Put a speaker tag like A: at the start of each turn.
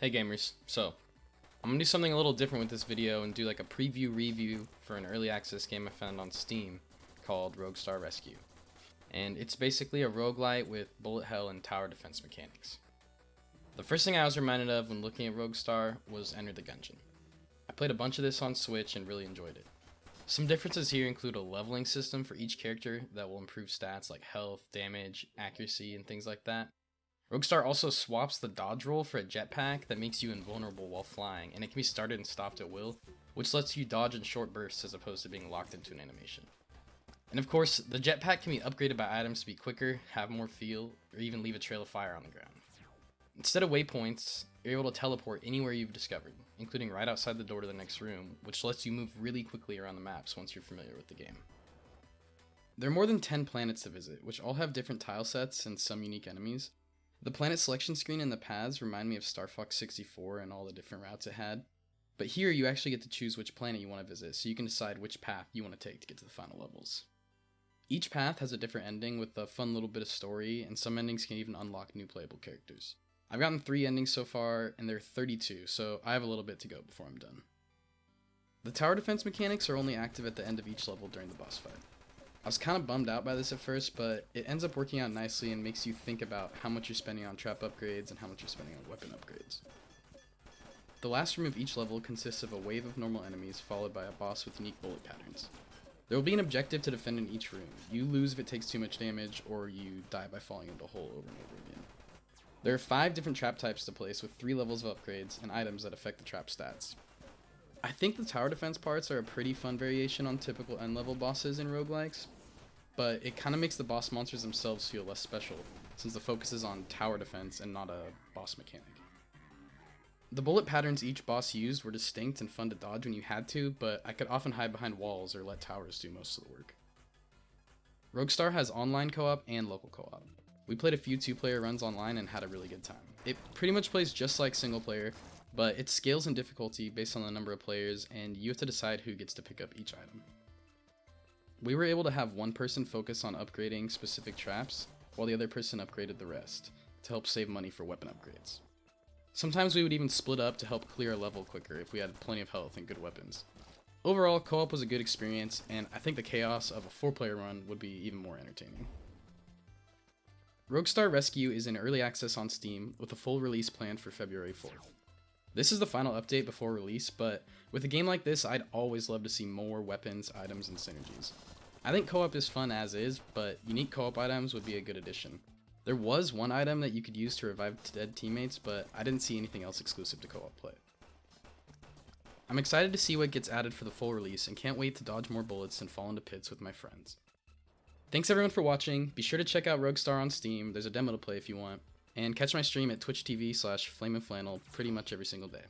A: Hey gamers, so I'm gonna do something a little different with this video and do like a preview review for an early access game I found on Steam called Roguestar Rescue. And it's basically a roguelite with bullet hell and tower defense mechanics. The first thing I was reminded of when looking at Roguestar was Enter the Gungeon. I played a bunch of this on Switch and really enjoyed it. Some differences here include a leveling system for each character that will improve stats like health, damage, accuracy, and things like that. Roguestar also swaps the dodge roll for a jetpack that makes you invulnerable while flying, and it can be started and stopped at will, which lets you dodge in short bursts as opposed to being locked into an animation. And of course, the jetpack can be upgraded by items to be quicker, have more feel, or even leave a trail of fire on the ground. Instead of waypoints, you're able to teleport anywhere you've discovered, including right outside the door to the next room, which lets you move really quickly around the maps once you're familiar with the game. There are more than 10 planets to visit, which all have different tile sets and some unique enemies. The planet selection screen and the paths remind me of Star Fox 64 and all the different routes it had, but here you actually get to choose which planet you want to visit, so you can decide which path you want to take to get to the final levels. Each path has a different ending with a fun little bit of story, and some endings can even unlock new playable characters. I've gotten 3 endings so far, and there are 32, so I have a little bit to go before I'm done. The tower defense mechanics are only active at the end of each level during the boss fight. I was kind of bummed out by this at first, but it ends up working out nicely and makes you think about how much you're spending on trap upgrades and how much you're spending on weapon upgrades. The last room of each level consists of a wave of normal enemies followed by a boss with unique bullet patterns. There will be an objective to defend in each room. You lose if it takes too much damage, or you die by falling into a hole over and over again. There are 5 different trap types to place with 3 levels of upgrades and items that affect the trap stats. I think the tower defense parts are a pretty fun variation on typical end level bosses in roguelikes, but it kind of makes the boss monsters themselves feel less special, since the focus is on tower defense and not a boss mechanic. The bullet patterns each boss used were distinct and fun to dodge when you had to, but I could often hide behind walls or let towers do most of the work. Roguestar has online co-op and local co-op. We played a few 2-player runs online and had a really good time. It pretty much plays just like single player, but it scales in difficulty based on the number of players, and you have to decide who gets to pick up each item. We were able to have one person focus on upgrading specific traps, while the other person upgraded the rest, to help save money for weapon upgrades. Sometimes we would even split up to help clear a level quicker if we had plenty of health and good weapons. Overall, co-op was a good experience, and I think the chaos of a 4-player run would be even more entertaining. Roguestar Rescue is in early access on Steam, with a full release planned for February 4th. This is the final update before release, but with a game like this, I'd always love to see more weapons, items, and synergies. I think co-op is fun as is, but unique co-op items would be a good addition. There was one item that you could use to revive dead teammates, but I didn't see anything else exclusive to co-op play. I'm excited to see what gets added for the full release and can't wait to dodge more bullets and fall into pits with my friends. Thanks everyone for watching. Be sure to check out Roguestar on Steam. There's a demo to play if you want. And catch my stream at twitch.tv/flameandflannel pretty much every single day.